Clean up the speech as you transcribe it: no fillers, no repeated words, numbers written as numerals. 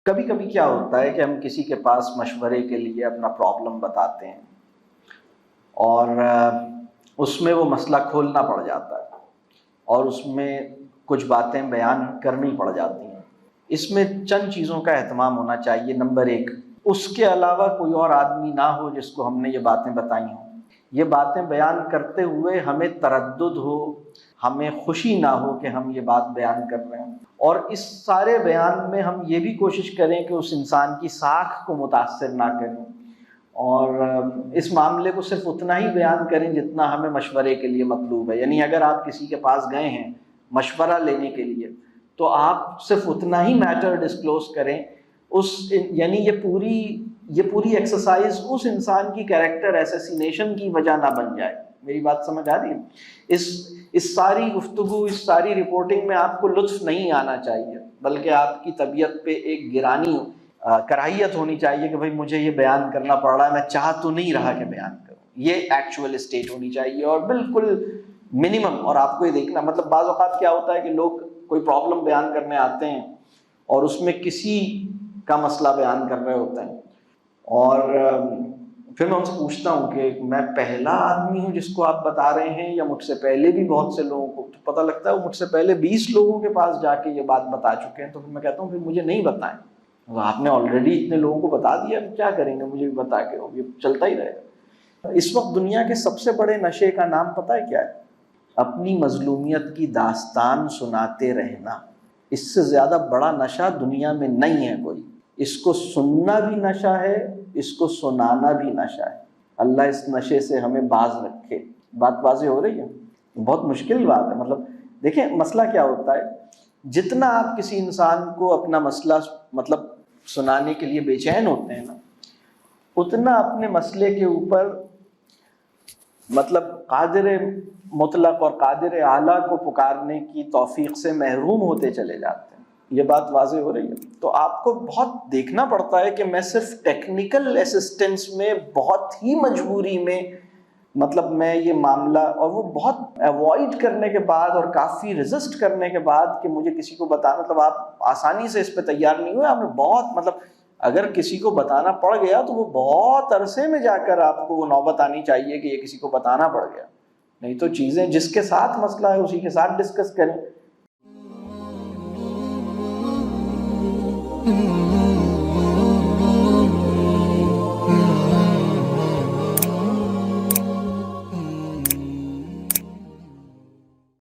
کبھی کبھی کیا ہوتا ہے کہ ہم کسی کے پاس مشورے کے لیے اپنا پرابلم بتاتے ہیں اور اس میں وہ مسئلہ کھولنا پڑ جاتا ہے اور اس میں کچھ باتیں بیان کرنی پڑ جاتی ہیں۔ اس میں چند چیزوں کا اہتمام ہونا چاہیے۔ نمبر ایک، اس کے علاوہ کوئی اور آدمی نہ ہو جس کو ہم نے یہ باتیں بتائی ہوں۔ یہ باتیں بیان کرتے ہوئے ہمیں تردد ہو، ہمیں خوشی نہ ہو کہ ہم یہ بات بیان کر رہے ہیں، اور اس سارے بیان میں ہم یہ بھی کوشش کریں کہ اس انسان کی ساکھ کو متاثر نہ کریں، اور اس معاملے کو صرف اتنا ہی بیان کریں جتنا ہمیں مشورے کے لیے مطلوب ہے۔ یعنی اگر آپ کسی کے پاس گئے ہیں مشورہ لینے کے لیے تو آپ صرف اتنا ہی میٹر ڈسکلوز کریں، یعنی یہ پوری ایکسرسائز اس انسان کی کیریکٹر ایسیسینیشن کی وجہ نہ بن جائے۔ میری بات سمجھ آ رہی ہے؟ اس ساری گفتگو، اس ساری رپورٹنگ میں آپ کو لطف نہیں آنا چاہیے، بلکہ آپ کی طبیعت پہ ایک گرانی کراہیت ہونی چاہیے کہ بھائی مجھے یہ بیان کرنا پڑ رہا ہے، میں چاہ تو نہیں رہا کہ بیان کروں۔ یہ ایکچوئل اسٹیٹ ہونی چاہیے، اور بالکل منیمم۔ اور آپ کو یہ دیکھنا، مطلب بعض اوقات کیا ہوتا ہے کہ لوگ کوئی پرابلم بیان کرنے آتے ہیں اور اس میں کسی کا مسئلہ بیان کر رہے ہوتے ہیں، اور پھر میں ان سے پوچھتا ہوں کہ میں پہلا آدمی ہوں جس کو آپ بتا رہے ہیں، یا مجھ سے پہلے بھی بہت سے لوگوں کو؟ تو پتہ لگتا ہے وہ مجھ سے پہلے 20 لوگوں کے پاس جا کے یہ بات بتا چکے ہیں۔ تو پھر میں کہتا ہوں پھر مجھے نہیں بتائیں، آپ نے آلریڈی اتنے لوگوں کو بتا دیا، کیا کریں گے مجھے بھی بتا کے؟ یہ چلتا ہی رہے گا۔ اس وقت دنیا کے سب سے بڑے نشے کا نام پتہ ہے کیا ہے؟ اپنی مظلومیت کی داستان سناتے رہنا۔ اس سے زیادہ بڑا نشہ دنیا میں نہیں ہے کوئی۔ اس کو سننا بھی نشہ ہے، اس کو سنانا بھی نشہ ہے۔ اللہ اس نشے سے ہمیں باز رکھے۔ بات واضح ہو رہی ہے؟ بہت مشکل بات ہے۔ مطلب دیکھیں مسئلہ کیا ہوتا ہے، جتنا آپ کسی انسان کو اپنا مسئلہ سنانے کے لیے بے چین ہوتے ہیں نا، اتنا اپنے مسئلے کے اوپر قادر مطلق اور قادر اعلیٰ کو پکارنے کی توفیق سے محروم ہوتے چلے جاتے ہیں۔ یہ بات واضح ہو رہی ہے؟ تو آپ کو بہت دیکھنا پڑتا ہے کہ میں صرف ٹیکنیکل اسسٹنس میں بہت ہی مجبوری میں میں یہ معاملہ، اور وہ بہت ایوائڈ کرنے کے بعد اور کافی ریزسٹ کرنے کے بعد کہ مجھے کسی کو بتانا، آپ آسانی سے اس پہ تیار نہیں ہوئے، آپ نے بہت اگر کسی کو بتانا پڑ گیا تو وہ بہت عرصے میں جا کر آپ کو وہ نوبت آنی چاہیے کہ یہ کسی کو بتانا پڑ گیا۔ نہیں تو چیزیں جس کے ساتھ مسئلہ ہے اسی کے ساتھ ڈسکس کریں۔